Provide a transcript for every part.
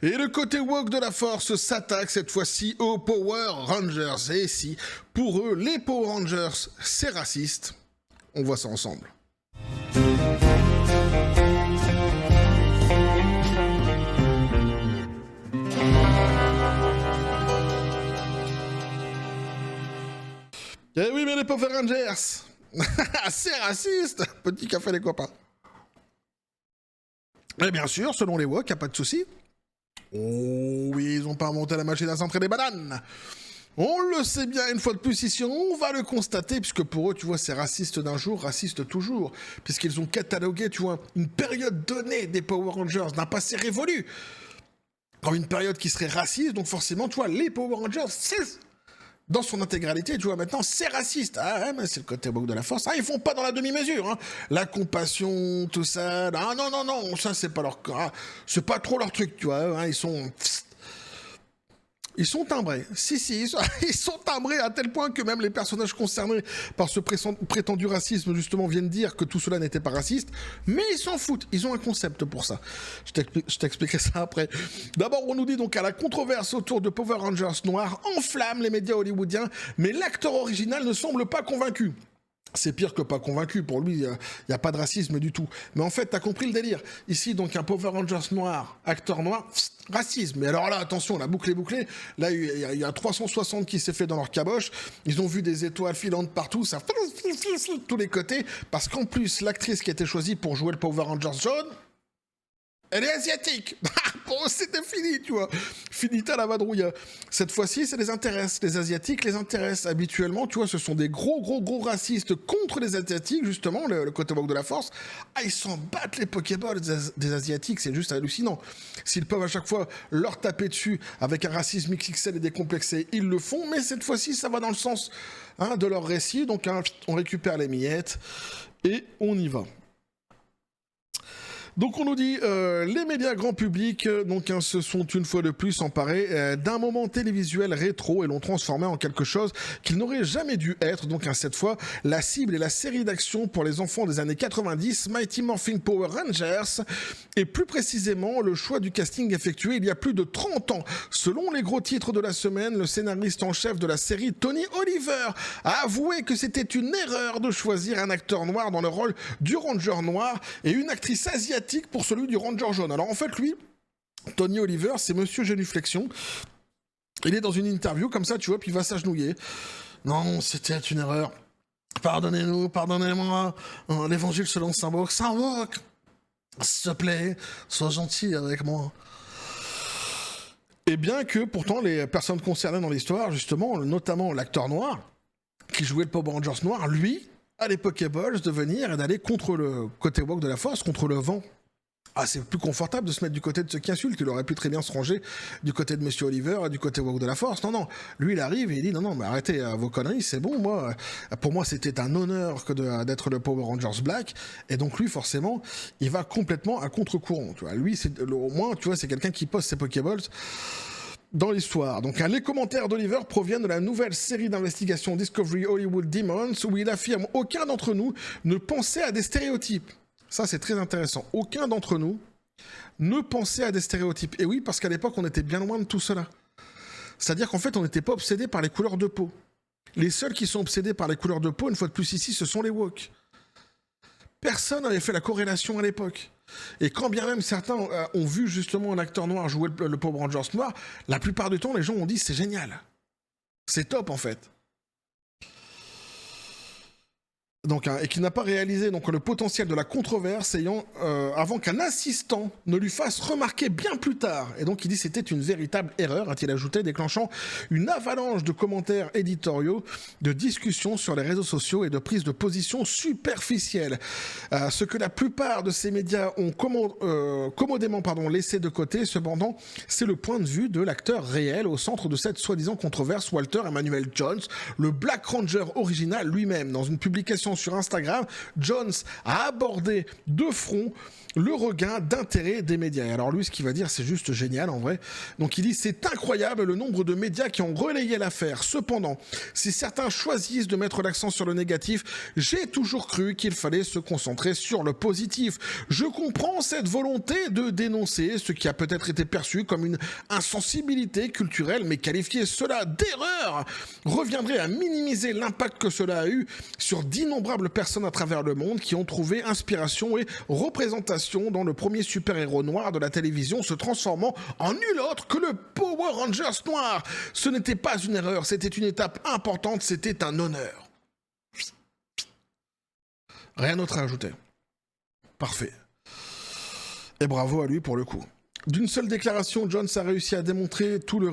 Et le côté woke de la force s'attaque cette fois-ci aux Power Rangers. Et si, pour eux, les Power Rangers, c'est raciste, on voit ça ensemble. Eh oui, mais les Power Rangers, c'est raciste. Petit café les copains. Et bien sûr, selon les woke, y a pas de souci. Oh oui, ils ont pas inventé la machine à centrer des bananes. On le sait bien une fois de plus ici, on va le constater, puisque pour eux, tu vois, c'est raciste d'un jour, raciste toujours. Puisqu'ils ont catalogué, tu vois, une période donnée des Power Rangers, d'un passé révolu, comme une période qui serait raciste, donc forcément, tu vois, les Power Rangers, c'est... Dans son intégralité, tu vois, maintenant, c'est raciste. Ah ouais, mais c'est le côté woke de la force. Ah, ils font pas dans la demi-mesure, hein. La compassion, tout ça. Ah non, non, non, ça, c'est pas leur... Ah, c'est pas trop leur truc, tu vois. Hein, Ils sont timbrés. Si, ils sont timbrés à tel point que même les personnages concernés par ce prétendu racisme, justement, viennent dire que tout cela n'était pas raciste. Mais ils s'en foutent. Ils ont un concept pour ça. Je t'expliquerai ça après. D'abord, on nous dit donc à la controverse autour de Power Rangers noirs enflamme les médias hollywoodiens, mais l'acteur original ne semble pas convaincu. C'est pire que pas convaincu, pour lui, il n'y a pas de racisme du tout. Mais en fait, t'as compris le délire. Ici, donc, un Power Rangers noir, acteur noir, racisme. Mais alors là, attention, la boucle est bouclée. Là, il y a 360 qui s'est fait dans leur caboche. Ils ont vu des étoiles filantes partout, ça tous les côtés. Parce qu'en plus, l'actrice qui a été choisie pour jouer le Power Rangers jaune, elle est asiatique. Bon, c'était fini, tu vois. Finita la vadrouille. Cette fois-ci, ça les intéresse. Les Asiatiques les intéressent habituellement. Tu vois, ce sont des gros racistes contre les Asiatiques, justement, le côté woke de la force. Ah, ils s'en battent les Pokéballs des Asiatiques. C'est juste hallucinant. S'ils peuvent à chaque fois leur taper dessus avec un racisme XXL et décomplexé, ils le font. Mais cette fois-ci, ça va dans le sens de leur récit. Donc, on récupère les miettes et on y va. Donc on nous dit, les médias grand public se sont une fois de plus emparés d'un moment télévisuel rétro et l'ont transformé en quelque chose qu'il n'aurait jamais dû être. Donc cette fois, la cible est la série d'action pour les enfants des années 90, Mighty Morphin Power Rangers, et plus précisément le choix du casting effectué il y a plus de 30 ans. Selon les gros titres de la semaine, le scénariste en chef de la série, Tony Oliver, a avoué que c'était une erreur de choisir un acteur noir dans le rôle du Ranger noir et une actrice asiatique pour celui du Ranger jaune. Alors en fait, lui, Tony Oliver, c'est Monsieur Génuflexion. Il est dans une interview comme ça, tu vois, puis il va s'agenouiller. Non, c'était une erreur. Pardonnez-nous, pardonnez-moi. L'évangile selon Saint Boc. Saint Boc, s'il te plaît, sois gentil avec moi. Et bien que pourtant les personnes concernées dans l'histoire, justement, notamment l'acteur noir, qui jouait le Power Rangers noir, lui, à les Pokéballs de venir et d'aller contre le côté woke de la force, contre le vent. Ah, c'est plus confortable de se mettre du côté de ceux qui insultent. Il aurait pu très bien se ranger du côté de Monsieur Oliver et du côté woke de la force. Non, non. Lui, il arrive et il dit non, mais arrêtez vos conneries, c'est bon, moi. Pour moi, c'était un honneur que d'être le Power Rangers Black. Et donc, lui, forcément, il va complètement à contre-courant. Tu vois. Lui, au moins, tu vois, c'est quelqu'un qui pose ses Pokéballs dans l'histoire. Donc, les commentaires d'Oliver proviennent de la nouvelle série d'investigation Discovery Hollywood Demons, où il affirme « Aucun d'entre nous ne pensait à des stéréotypes ». Ça, c'est très intéressant. Aucun d'entre nous ne pensait à des stéréotypes. Et oui, parce qu'à l'époque, on était bien loin de tout cela. C'est-à-dire qu'en fait, on n'était pas obsédé par les couleurs de peau. Les seuls qui sont obsédés par les couleurs de peau, une fois de plus ici, ce sont les woke. Personne n'avait fait la corrélation à l'époque. Et quand bien même certains ont vu justement un acteur noir jouer le Power Rangers noir, la plupart du temps, les gens ont dit c'est génial. C'est top en fait. Donc, et qui n'a pas réalisé donc, le potentiel de la controverse avant qu'un assistant ne lui fasse remarquer bien plus tard. Et donc il dit c'était une véritable erreur, a-t-il ajouté, déclenchant une avalanche de commentaires éditoriaux, de discussions sur les réseaux sociaux et de prises de position superficielles. Ce que la plupart de ces médias ont commodément laissé de côté, cependant, c'est le point de vue de l'acteur réel au centre de cette soi-disant controverse, Walter Emmanuel Jones, le Black Ranger original lui-même, dans une publication publication sur Instagram, Jones a abordé de front le regain d'intérêt des médias. Et alors lui, ce qu'il va dire, c'est juste génial en vrai. Donc il dit, c'est incroyable le nombre de médias qui ont relayé l'affaire. Cependant, si certains choisissent de mettre l'accent sur le négatif, j'ai toujours cru qu'il fallait se concentrer sur le positif. Je comprends cette volonté de dénoncer ce qui a peut-être été perçu comme une insensibilité culturelle, mais qualifier cela d'erreur reviendrait à minimiser l'impact que cela a eu sur d'innombrables personnes à travers le monde qui ont trouvé inspiration et représentation dans le premier super-héros noir de la télévision, se transformant en nul autre que le Power Rangers noir. Ce n'était pas une erreur, c'était une étape importante, c'était un honneur. Rien d'autre à ajouter. Parfait. Et bravo à lui pour le coup. D'une seule déclaration, Jones a réussi à démonter tout le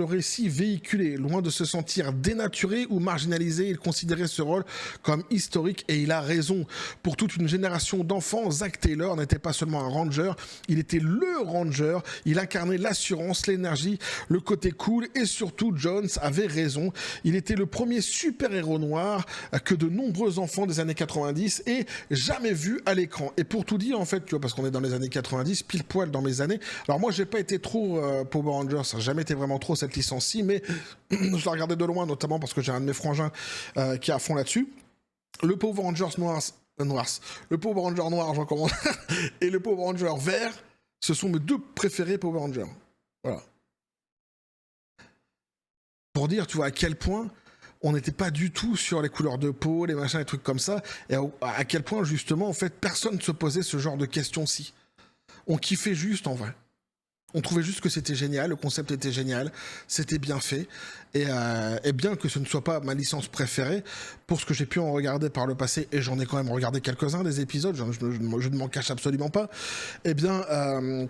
récit véhiculé. Loin de se sentir dénaturé ou marginalisé, il considérait ce rôle comme historique et il a raison. Pour toute une génération d'enfants, Zack Taylor n'était pas seulement un ranger, il était le ranger. Il incarnait l'assurance, l'énergie, le côté cool et surtout, Jones avait raison. Il était le premier super-héros noir que de nombreux enfants des années 90 aient jamais vu à l'écran. Et pour tout dire, en fait, tu vois, parce qu'on est dans les années 90, pile poil dans mes années. Alors moi, j'ai pas été trop Power Rangers, ça n'a jamais été vraiment trop cette licence-ci, mais je la regardais de loin, notamment parce que j'ai un de mes frangins qui est à fond là-dessus. Le Power Rangers le Power Ranger noir, j'en commande, et le Power Ranger vert, ce sont mes deux préférés Power Rangers. Voilà. Pour dire, tu vois, à quel point on n'était pas du tout sur les couleurs de peau, les machins, les trucs comme ça, et à quel point, justement, en fait, personne ne se posait ce genre de questions-ci. On kiffait juste en vrai. On trouvait juste que c'était génial, le concept était génial, c'était bien fait. Et bien que ce ne soit pas ma licence préférée, pour ce que j'ai pu en regarder par le passé, et j'en ai quand même regardé quelques-uns des épisodes, je ne m'en cache absolument pas, eh bien,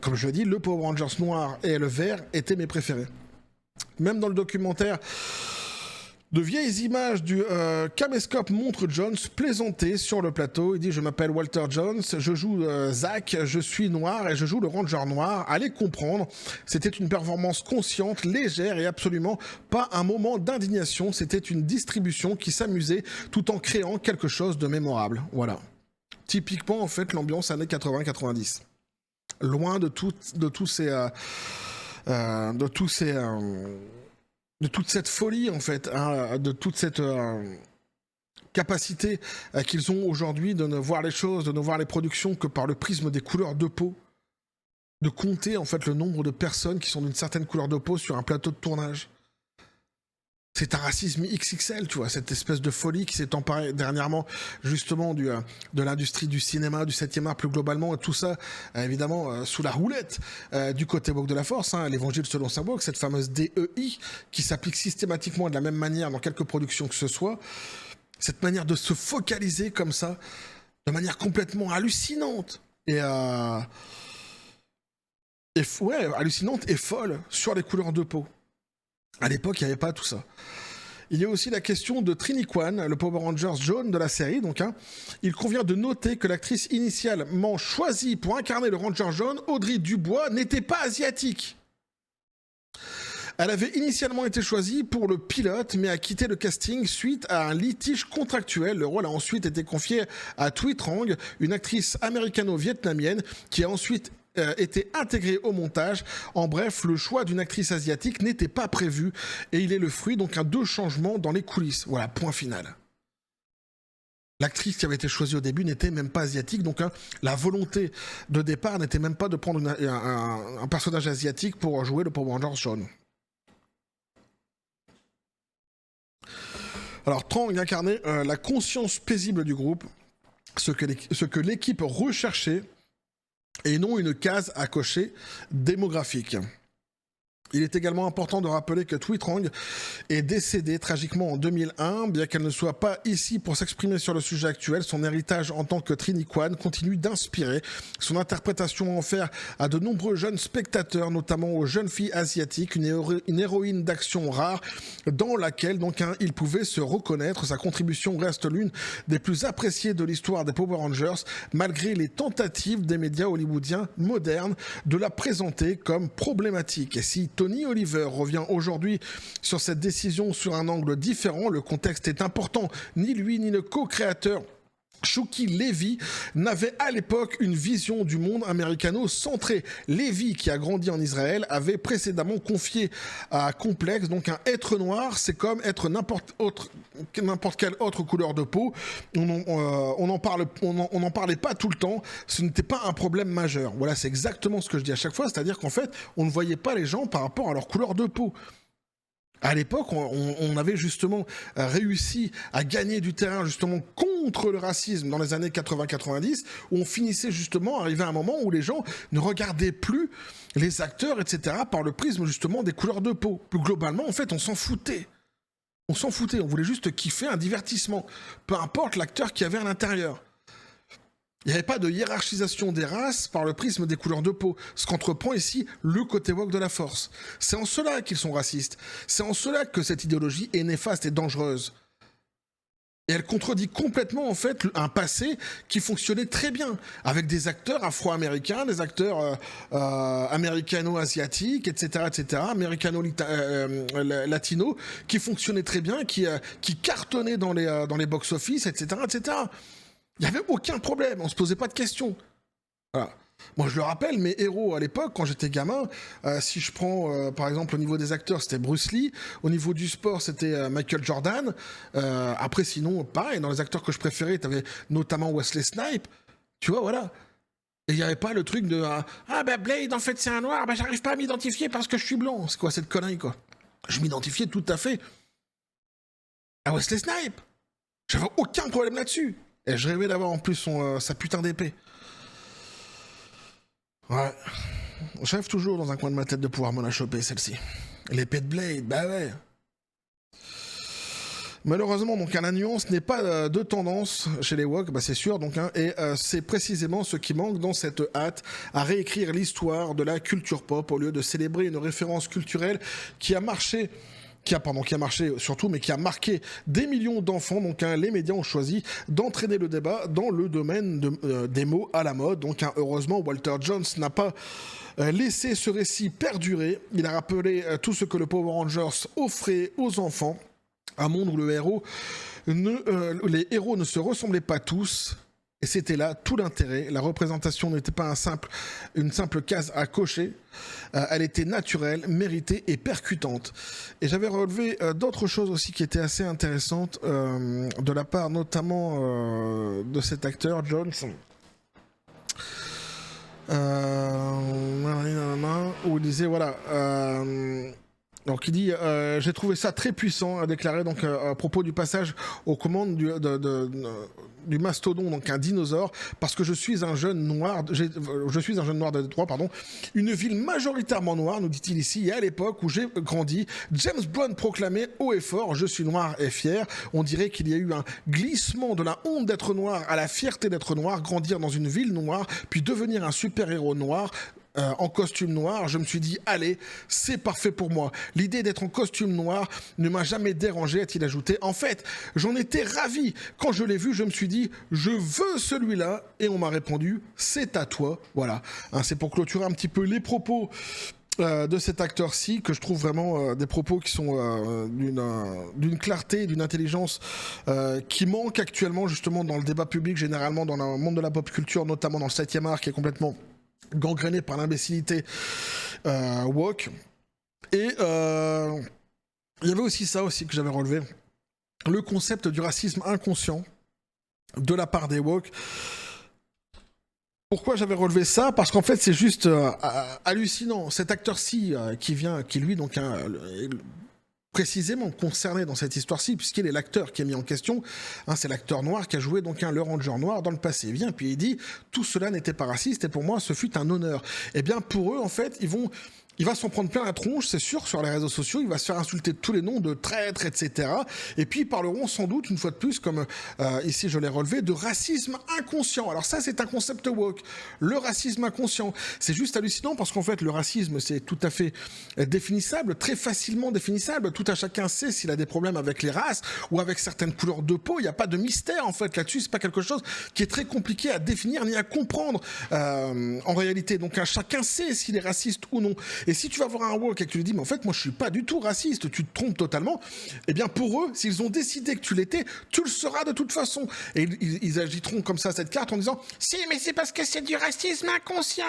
comme je l'ai dit, le Power Rangers noir et le vert étaient mes préférés. Même dans le documentaire, de vieilles images du caméscope montrent Jones plaisanter sur le plateau. Il dit « Je m'appelle Walter Jones, je joue Zack, je suis noir et je joue le Ranger noir. Allez comprendre, c'était une performance consciente, légère et absolument pas un moment d'indignation. C'était une distribution qui s'amusait tout en créant quelque chose de mémorable. » Voilà. Typiquement, en fait, l'ambiance années 80-90. Loin de toute cette folie, en fait, hein, de toute cette capacité qu'ils ont aujourd'hui de ne voir les choses, de ne voir les productions que par le prisme des couleurs de peau, de compter, en fait, le nombre de personnes qui sont d'une certaine couleur de peau sur un plateau de tournage. C'est un racisme XXL, tu vois, cette espèce de folie qui s'est emparée dernièrement, justement, de l'industrie du cinéma, du 7e art plus globalement, et tout ça, évidemment, sous la roulette du côté woke de la force, hein, l'évangile selon saint woke, cette fameuse DEI, qui s'applique systématiquement de la même manière dans quelques productions que ce soit, cette manière de se focaliser comme ça, de manière complètement hallucinante, hallucinante et folle sur les couleurs de peau. À l'époque, il n'y avait pas tout ça. Il y a aussi la question de Trini Kwan, le Power Rangers jaune de la série. Donc, hein. Il convient de noter que l'actrice initialement choisie pour incarner le Ranger jaune, Audrey Dubois, n'était pas asiatique. Elle avait initialement été choisie pour le pilote, mais a quitté le casting suite à un litige contractuel. Le rôle a ensuite été confié à Thuy Trang, une actrice américano-vietnamienne, qui a ensuite été intégré au montage. En bref, le choix d'une actrice asiatique n'était pas prévu et il est le fruit donc de changements dans les coulisses. Voilà, point final. L'actrice qui avait été choisie au début n'était même pas asiatique, donc la volonté de départ n'était même pas de prendre un personnage asiatique pour jouer le Power Rangers jaune. Alors, Trang incarnait la conscience paisible du groupe, ce que l'équipe recherchait, et non une case à cocher démographique. Il est également important de rappeler que Thuy Trang est décédée tragiquement en 2001. Bien qu'elle ne soit pas ici pour s'exprimer sur le sujet actuel, son héritage en tant que Trini Kwan continue d'inspirer. Son interprétation en fait à de nombreux jeunes spectateurs, notamment aux jeunes filles asiatiques, une héroïne d'action rare dans laquelle il pouvait se reconnaître. Sa contribution reste l'une des plus appréciées de l'histoire des Power Rangers, malgré les tentatives des médias hollywoodiens modernes de la présenter comme problématique. Et si Tony Oliver revient aujourd'hui sur cette décision sur un angle différent. Le contexte est important. Ni lui ni le co-créateur Shuki Levy n'avait à l'époque une vision du monde américano-centré. Levy, qui a grandi en Israël, avait précédemment confié à Complex, donc un être noir, c'est comme être n'importe quelle autre couleur de peau. On n'en parlait pas tout le temps, ce n'était pas un problème majeur. Voilà, c'est exactement ce que je dis à chaque fois, c'est-à-dire qu'en fait, on ne voyait pas les gens par rapport à leur couleur de peau. À l'époque, on avait justement réussi à gagner du terrain justement contre le racisme dans les années 80-90, où on finissait justement, arrivé à un moment où les gens ne regardaient plus les acteurs, etc., par le prisme justement des couleurs de peau. Plus globalement, en fait, on s'en foutait. On s'en foutait, on voulait juste kiffer un divertissement, peu importe l'acteur qu'il y avait à l'intérieur. Il n'y avait pas de hiérarchisation des races par le prisme des couleurs de peau, ce qu'entreprend ici le côté woke de la force. C'est en cela qu'ils sont racistes. C'est en cela que cette idéologie est néfaste et dangereuse. Et elle contredit complètement en fait un passé qui fonctionnait très bien, avec des acteurs afro-américains, des acteurs américano-asiatiques, etc., américano-latinos, qui fonctionnaient très bien, qui cartonnaient dans les box-office, etc., etc. Il n'y avait aucun problème, on ne se posait pas de questions. Voilà. Moi, je le rappelle, mes héros à l'époque, quand j'étais gamin, si je prends par exemple au niveau des acteurs, c'était Bruce Lee, au niveau du sport, c'était Michael Jordan. Après, sinon, pareil, dans les acteurs que je préférais, tu avais notamment Wesley Snipes. Tu vois, voilà. Et il n'y avait pas le truc de ah ben Blade, en fait, c'est un noir, ben j'arrive pas à m'identifier parce que je suis blanc. C'est quoi cette connerie, quoi? Je m'identifiais tout à fait à Wesley Snipes. J'avais aucun problème là-dessus. Et je rêvais d'avoir en plus sa putain d'épée. Ouais. Je rêve toujours dans un coin de ma tête de pouvoir me la choper, celle-ci. L'épée de Blade, bah ouais. Malheureusement, donc, la nuance n'est pas de tendance chez les woke, bah c'est sûr, donc, et c'est précisément ce qui manque dans cette hâte à réécrire l'histoire de la culture pop au lieu de célébrer une référence culturelle qui a marché surtout, mais qui a marqué des millions d'enfants. Donc, les médias ont choisi d'entraîner le débat dans le domaine des mots à la mode. Donc, heureusement, Walter Jones n'a pas laissé ce récit perdurer. Il a rappelé tout ce que le Power Rangers offrait aux enfants. Un monde où les héros ne se ressemblaient pas tous. Et c'était là tout l'intérêt. La représentation n'était pas une simple case à cocher. Elle était naturelle, méritée et percutante. Et j'avais relevé d'autres choses aussi qui étaient assez intéressantes de la part notamment de cet acteur, Jones. Où il disait, voilà... donc il dit j'ai trouvé ça très puissant, a déclaré donc à propos du passage aux commandes du mastodon, donc un dinosaure, parce que je suis un jeune noir de Détroit, une ville majoritairement noire, nous dit-il ici, et à l'époque où j'ai grandi, James Bond proclamait haut et fort, je suis noir et fier. On dirait qu'il y a eu un glissement de la honte d'être noir à la fierté d'être noir, grandir dans une ville noire, puis devenir un super-héros noir. En costume noir, je me suis dit, allez, c'est parfait pour moi. L'idée d'être en costume noir ne m'a jamais dérangé, a-t-il ajouté. En fait, j'en étais ravi. Quand je l'ai vu, je me suis dit, je veux celui-là. Et on m'a répondu, c'est à toi. Voilà. C'est pour clôturer un petit peu les propos de cet acteur-ci, que je trouve vraiment des propos qui sont d'une clarté, d'une intelligence qui manque actuellement justement dans le débat public, généralement dans le monde de la pop culture, notamment dans le 7e art, qui est complètement gangréné par l'imbécilité woke. Et il y avait aussi ça aussi que j'avais relevé, le concept du racisme inconscient de la part des woke. Pourquoi j'avais relevé ça? Parce qu'en fait c'est juste hallucinant. Cet acteur-ci qui lui donc précisément concerné dans cette histoire-ci, puisqu'il est l'acteur qui est mis en question. C'est l'acteur noir qui a joué donc le Ranger noir dans le passé. Il vient puis il dit tout cela n'était pas raciste et pour moi ce fut un honneur. Eh bien pour eux en fait il va s'en prendre plein la tronche, c'est sûr, sur les réseaux sociaux. Il va se faire insulter de tous les noms de traîtres, etc. Et puis, ils parleront sans doute, une fois de plus, comme ici je l'ai relevé, de racisme inconscient. Alors ça, c'est un concept woke. Le racisme inconscient. C'est juste hallucinant parce qu'en fait, le racisme, c'est tout à fait définissable, très facilement définissable. Tout à chacun sait s'il a des problèmes avec les races ou avec certaines couleurs de peau. Il n'y a pas de mystère, en fait, là-dessus. C'est pas quelque chose qui est très compliqué à définir ni à comprendre en réalité. Donc, chacun sait s'il est raciste ou non. Et si tu vas voir un woke et que tu lui dis, mais en fait, moi, je suis pas du tout raciste, tu te trompes totalement, eh bien, pour eux, s'ils ont décidé que tu l'étais, tu le seras de toute façon. Et ils agiteront comme ça cette carte en disant, si, mais c'est parce que c'est du racisme inconscient.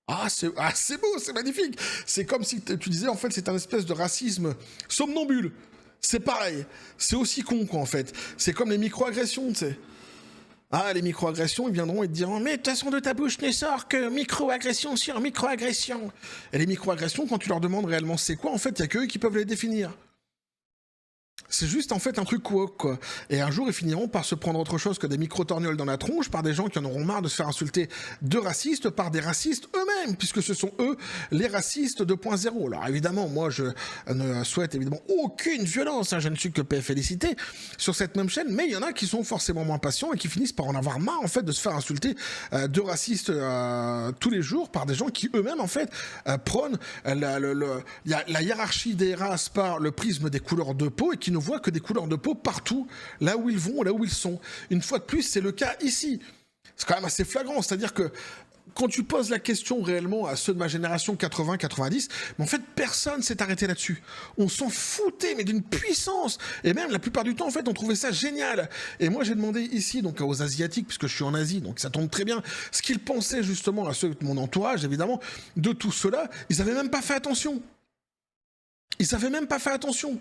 Ah, c'est beau, c'est magnifique. C'est comme si tu disais, en fait, c'est un espèce de racisme somnambule. C'est pareil. C'est aussi con, quoi, en fait. C'est comme les micro-agressions, tu sais. Ah, les micro-agressions, ils viendront et te diront, mais de toute façon, de ta bouche ne sort que micro-agression sur micro-agression. Et les micro-agressions, quand tu leur demandes réellement c'est quoi, en fait, il n'y a qu'eux qui peuvent les définir. C'est juste en fait un truc woke, quoi. Et un jour, ils finiront par se prendre autre chose que des micro-torgnoles dans la tronche par des gens qui en auront marre de se faire insulter de racistes par des racistes eux-mêmes, puisque ce sont eux les racistes 2.0. Alors évidemment, moi, je ne souhaite évidemment aucune violence, hein, je ne suis que paix et félicité sur cette même chaîne, mais il y en a qui sont forcément moins patients et qui finissent par en avoir marre, en fait, de se faire insulter de racistes tous les jours par des gens qui eux-mêmes, en fait, prônent la hiérarchie des races par le prisme des couleurs de peau et qui ne voient que des couleurs de peau partout, là où ils vont, là où ils sont. Une fois de plus, c'est le cas ici. C'est quand même assez flagrant, c'est-à-dire que quand tu poses la question réellement à ceux de ma génération 80-90, mais en fait, personne s'est arrêté là-dessus. On s'en foutait, mais d'une puissance. Et même, la plupart du temps, en fait, on trouvait ça génial. Et moi, j'ai demandé ici, donc aux Asiatiques, puisque je suis en Asie, donc ça tombe très bien, ce qu'ils pensaient justement à ceux de mon entourage, évidemment, de tout cela, ils n'avaient même pas fait attention. Ils n'avaient même pas fait attention.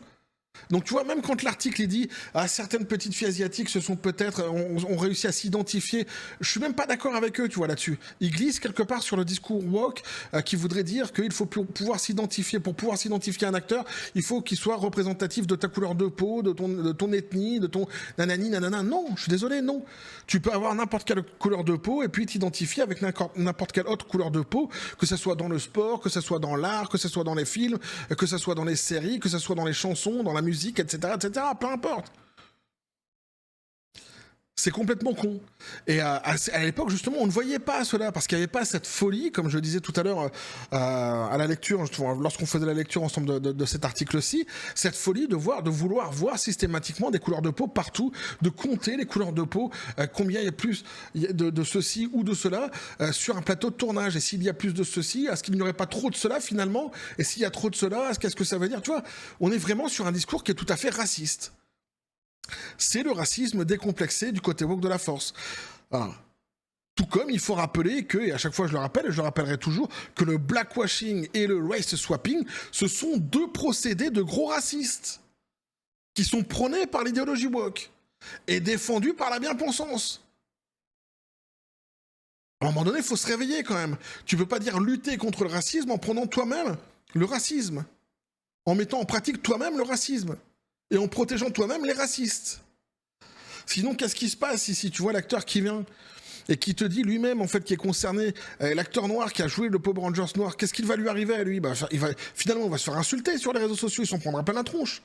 Donc tu vois, même quand l'article est dit certaines petites filles asiatiques se sont peut-être ont réussi à s'identifier, je suis même pas d'accord avec eux, tu vois, là-dessus. Ils glissent quelque part sur le discours woke qui voudrait dire qu'il faut pouvoir s'identifier, pour pouvoir s'identifier à un acteur, il faut qu'il soit représentatif de ta couleur de peau, de ton ethnie, de ton nanani nanana. Non, je suis désolé, non. Tu peux avoir n'importe quelle couleur de peau et puis t'identifier avec n'importe quelle autre couleur de peau, que ce soit dans le sport, que ce soit dans l'art, que ce soit dans les films, que ce soit dans les séries, que ce soit dans les chansons, dans la musique, etc., peu importe. C'est complètement con. Et à l'époque, justement, on ne voyait pas cela, parce qu'il n'y avait pas cette folie, comme je disais tout à l'heure à la lecture, lorsqu'on faisait la lecture ensemble de cet article-ci, cette folie de vouloir voir systématiquement des couleurs de peau partout, de compter les couleurs de peau, combien il y a plus de ceci ou de cela sur un plateau de tournage. Et s'il y a plus de ceci, est-ce qu'il n'y aurait pas trop de cela finalement? Et s'il y a trop de cela, qu'est-ce que ça veut dire? Tu vois, on est vraiment sur un discours qui est tout à fait raciste. C'est le racisme décomplexé du côté woke de la force. Voilà. Tout comme il faut rappeler que, et à chaque fois je le rappelle, et je le rappellerai toujours, que le blackwashing et le race swapping, ce sont deux procédés de gros racistes qui sont prônés par l'idéologie woke et défendus par la bien-pensance. À un moment donné, il faut se réveiller quand même. Tu peux pas dire lutter contre le racisme en prenant toi-même le racisme, en mettant en pratique toi-même le racisme. Et en protégeant toi-même les racistes. Sinon, qu'est-ce qui se passe ici? Tu vois l'acteur qui vient et qui te dit lui-même, en fait, qui est concerné, l'acteur noir qui a joué le Power Rangers noir, qu'est-ce qu'il va lui arriver à lui? Finalement, on va se faire insulter sur les réseaux sociaux, il s'en prendra plein la tronche.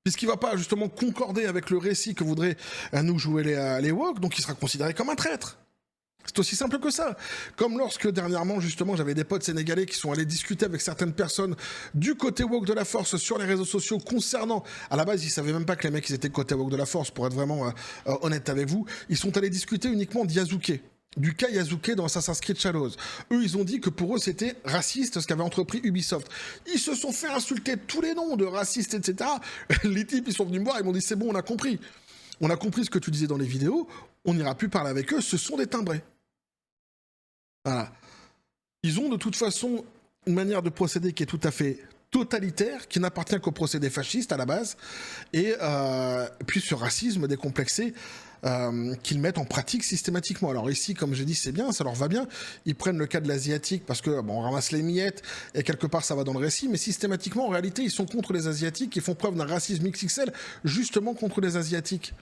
Puisqu'il va pas, justement, concorder avec le récit que voudraient nous jouer les woke, donc il sera considéré comme un traître. C'est aussi simple que ça. Comme lorsque dernièrement, justement, j'avais des potes sénégalais qui sont allés discuter avec certaines personnes du côté woke de la force sur les réseaux sociaux concernant, à la base, ils savaient même pas que les mecs ils étaient côté woke de la force, pour être vraiment honnête avec vous. Ils sont allés discuter uniquement d'Yasuke. Du cas Yasuke dans Assassin's Creed Shadows. Eux, ils ont dit que pour eux, c'était raciste ce qu'avait entrepris Ubisoft. Ils se sont fait insulter tous les noms de racistes, etc. Les types, ils sont venus me voir, ils m'ont dit, c'est bon, on a compris. On a compris ce que tu disais dans les vidéos, on n'ira plus parler avec eux, ce sont des timbrés. Voilà. Ils ont de toute façon une manière de procéder qui est tout à fait totalitaire, qui n'appartient qu'au procédé fasciste à la base, et puis ce racisme décomplexé qu'ils mettent en pratique systématiquement. Alors ici, comme j'ai dit, c'est bien, ça leur va bien. Ils prennent le cas de l'asiatique parce que bon, on ramasse les miettes et quelque part ça va dans le récit, mais systématiquement, en réalité, ils sont contre les asiatiques, ils font preuve d'un racisme XXL justement contre les asiatiques.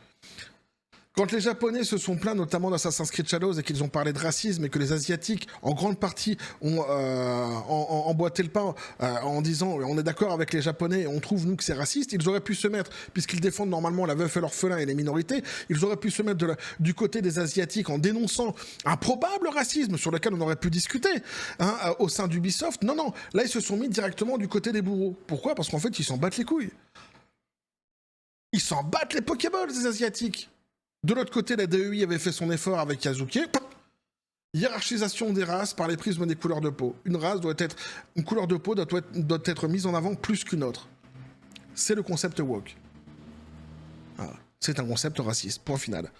Quand les Japonais se sont plaints, notamment d'Assassin's Creed Shadows, et qu'ils ont parlé de racisme, et que les Asiatiques, en grande partie, ont emboîté le pas en disant on est d'accord avec les Japonais, et on trouve, nous, que c'est raciste, ils auraient pu se mettre, puisqu'ils défendent normalement la veuve et l'orphelin et les minorités, ils auraient pu se mettre du côté des Asiatiques en dénonçant un probable racisme sur lequel on aurait pu discuter au sein d'Ubisoft. Non, non, là, ils se sont mis directement du côté des bourreaux. Pourquoi? Parce qu'en fait, ils s'en battent les couilles. Ils s'en battent les Pokéballs, les Asiatiques. De l'autre côté, la DEI avait fait son effort avec Yasuke. Hiérarchisation des races par les prismes des couleurs de peau. Une couleur de peau doit être mise en avant plus qu'une autre. C'est le concept woke. Voilà. C'est un concept raciste. Point final.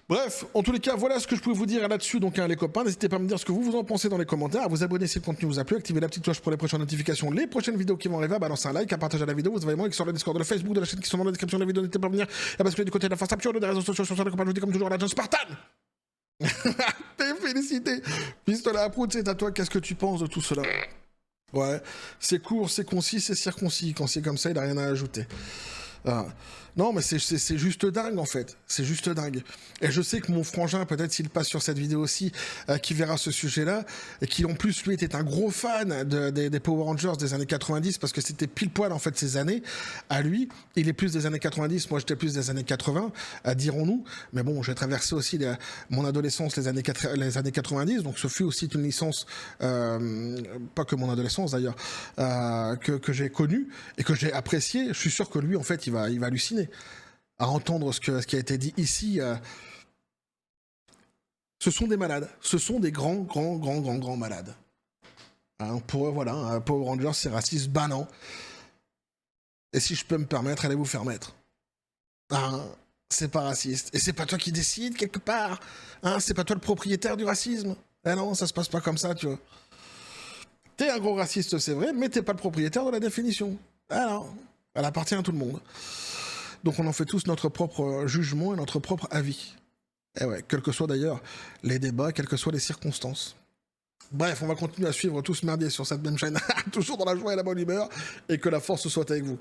Bref, en tous les cas, voilà ce que je pouvais vous dire là-dessus, donc les copains, n'hésitez pas à me dire ce que vous en pensez dans les commentaires, à vous abonner si le contenu vous a plu, activez la petite cloche pour les prochaines notifications, les prochaines vidéos qui vont arriver, à balancer un like, à partager la vidéo, vous avez moi sur le Discord, le Facebook de la chaîne qui sont dans la description de la vidéo, n'hésitez pas à venir, à basculer du côté de la force absurde des réseaux sociaux, sur les copains, je vous dis comme toujours la John Spartan. T'es félicité. Pistolet à prout, c'est à toi, qu'est-ce que tu penses de tout cela? Ouais, c'est court, c'est concis, c'est circoncis, quand c'est comme ça, il n'a rien à ajouter. Non, mais c'est juste dingue en fait. C'est juste dingue. Et je sais que mon frangin, peut-être s'il passe sur cette vidéo aussi, qui verra ce sujet-là, et qui en plus lui était un gros fan des Power Rangers des années 90, parce que c'était pile poil en fait ces années à lui. Il est plus des années 90, moi j'étais plus des années 80, dirons-nous. Mais bon, j'ai traversé aussi mon adolescence, les années 90, donc ce fut aussi une licence, pas que mon adolescence d'ailleurs, que j'ai connue et que j'ai appréciée. Je suis sûr que lui, en fait, il va halluciner à entendre ce qui a été dit ici. Ce sont des malades. Ce sont des grands malades. Pour eux, voilà, Power Rangers, c'est raciste. Bah non. Et si je peux me permettre, allez vous faire mettre. C'est pas raciste. Et c'est pas toi qui décides, quelque part. C'est pas toi le propriétaire du racisme. Eh non, ça se passe pas comme ça, tu vois. T'es un gros raciste, c'est vrai, mais t'es pas le propriétaire de la définition. Alors, elle appartient à tout le monde. Donc on en fait tous notre propre jugement et notre propre avis. Et ouais, quels que soient d'ailleurs les débats, quelles que soient les circonstances. Bref, on va continuer à suivre tout ce merdier sur cette même chaîne, toujours dans la joie et la bonne humeur, et que la force soit avec vous.